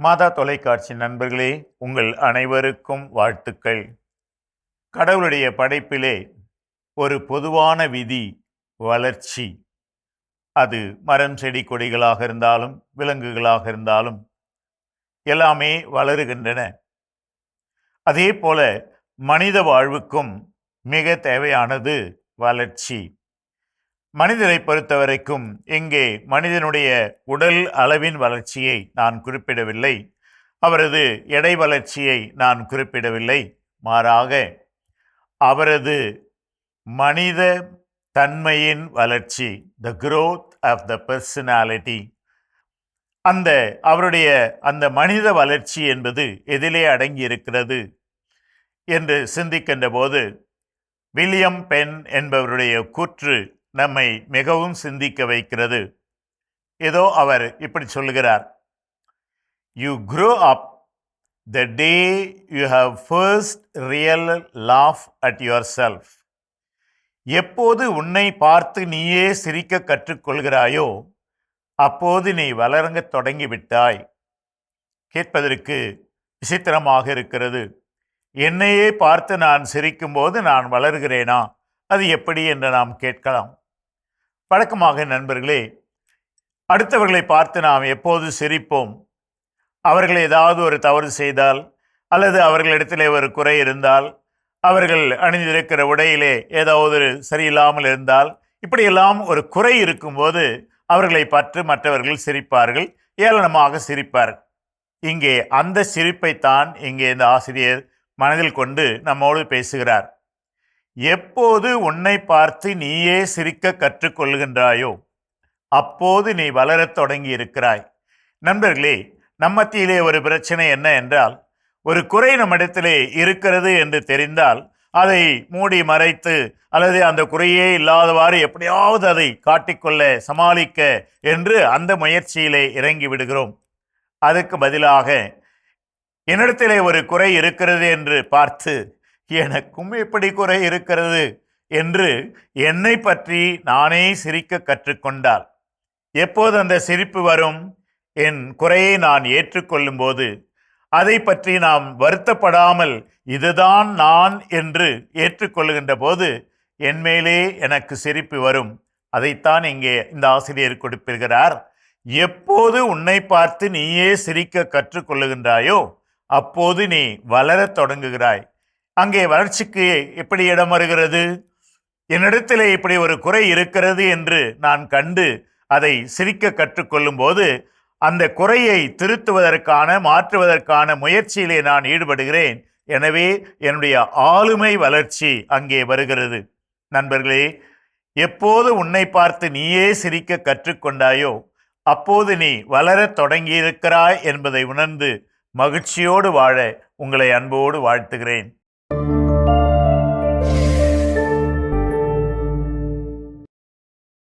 மாதா தொலைக்காட்சி நண்பர்களே, உங்கள் அனைவருக்கும் வாழ்த்துக்கள். கடவுளுடைய படைப்பிலே ஒரு பொதுவான விதி வளர்ச்சி. அது மரம் செடி கொடிகளாக இருந்தாலும் விலங்குகளாக இருந்தாலும் எல்லாமே வளருகின்றன. அதே போல மனித வாழ்வுக்கும் மிக தேவையானது வளர்ச்சி. மனிதரை பொறுத்தவரைக்கும் இங்கே மனிதனுடைய உடல் அளவின் வளர்ச்சியை நான் குறிப்பிடவில்லை, அவரது எடை வளர்ச்சியை நான் குறிப்பிடவில்லை. மாறாக அவரது மனித தன்மையின் வளர்ச்சி, த growth ஆஃப் த பர்சனாலிட்டி, அவருடைய அந்த மனித வளர்ச்சி என்பது எதிலே அடங்கி இருக்கிறது என்று சிந்திக்கின்ற போது வில்லியம் பென் என்பவருடைய கூற்று நம்மை மிகவும் சிந்திக்க வைக்கிறது. ஏதோ அவர் இப்படி சொல்லுகிறார்: you grow up the day you have first real laugh at yourself. எப்போது உன்னை பார்த்து நீயே சிரிக்க கற்றுக்கொள்கிறாயோ அப்போது நீ வளரங்கத் தொடங்கிவிட்டாய். கேட்பதற்கு விசித்திரமாக இருக்கிறது. என்னையே பார்த்து நான் சிரிக்கும்போது நான் வளர்கிறேனா? அது எப்படி என்று நாம் கேட்கலாம். வழக்கமாக நண்பர்களே, அடுத்தவர்களை பார்த்து நாம் எப்போது சிரிப்போம்? அவர்கள் ஏதாவது ஒரு தவறு செய்தால், அல்லது அவர்களிடத்திலே ஒரு குறை இருந்தால், அவர்கள் அணிந்திருக்கிற உடையிலே ஏதாவது சரியில்லாமல் இருந்தால், இப்படியெல்லாம் ஒரு குறை இருக்கும்போது அவர்களை பார்த்து மற்றவர்கள் சிரிப்பார்கள், ஏளனமாக சிரிப்பார்கள். இங்கே அந்த சிரிப்பைத்தான் இங்கே இந்த ஆசிரியர் மனதில் கொண்டு நம்மோடு பேசுகிறார். எப்போது உன்னை பார்த்து நீயே சிரிக்க கற்றுக்கொள்கின்றாயோ அப்போது நீ வளரத் தொடங்கி இருக்கிறாய். நண்பர்களே, நம்மத்திலே ஒரு பிரச்சனை என்ன என்றால், ஒரு குறை நம்மிடத்திலே இருக்கிறது என்று தெரிந்தால் அதை மூடி மறைத்து அல்லது அந்த குறையே இல்லாதவாறு எப்படியாவது அதை காட்டிக்கொள்ள சமாளிக்க என்று அந்த முயற்சியிலே இறங்கி விடுகிறோம். அதுக்கு பதிலாக என்னிடத்திலே ஒரு குறை இருக்கிறது என்று பார்த்து, எனக்கும் எப்படி குறை இருக்கிறது என்று என்னை பற்றி நானே சிரிக்க கற்றுக்கொண்டால், எப்போது அந்த சிரிப்பு வரும்? என் குறையை நான் ஏற்றுக்கொள்ளும் போது, அதை பற்றி நாம் வருத்தப்படாமல் இதுதான் நான் என்று ஏற்றுக்கொள்கின்ற போது என் மேலே எனக்கு சிரிப்பு வரும். அதைத்தான் இங்கே இந்த ஆசிரியர் குறிப்பிடுகிறார். எப்போது உன்னை பார்த்து நீயே சிரிக்க கற்றுக்கொள்ளுகின்றாயோ அப்போது நீ வளரத் தொடங்குகிறாய். அங்கே வளர்ச்சிக்கு எப்படி இடம் வருகிறது? என்னிடத்திலே இப்படி ஒரு குறை இருக்கிறது என்று நான் கண்டு அதை சிரிக்க கற்றுக்கொள்ளும் போது அந்த குறையை திருத்துவதற்கான மாற்றுவதற்கான முயற்சியிலே நான் ஈடுபடுகிறேன். எனவே என்னுடைய ஆளுமை வளர்ச்சி அங்கே வருகிறது. நண்பர்களே, எப்போது உன்னை பார்த்து நீயே சிரிக்க கற்றுக்கொண்டாயோ அப்போது நீ வளரத் தொடங்கியிருக்கிறாய் என்பதை உணர்ந்து மகிழ்ச்சியோடு வாழ உங்களை அன்போடு வாழ்த்துகிறேன்.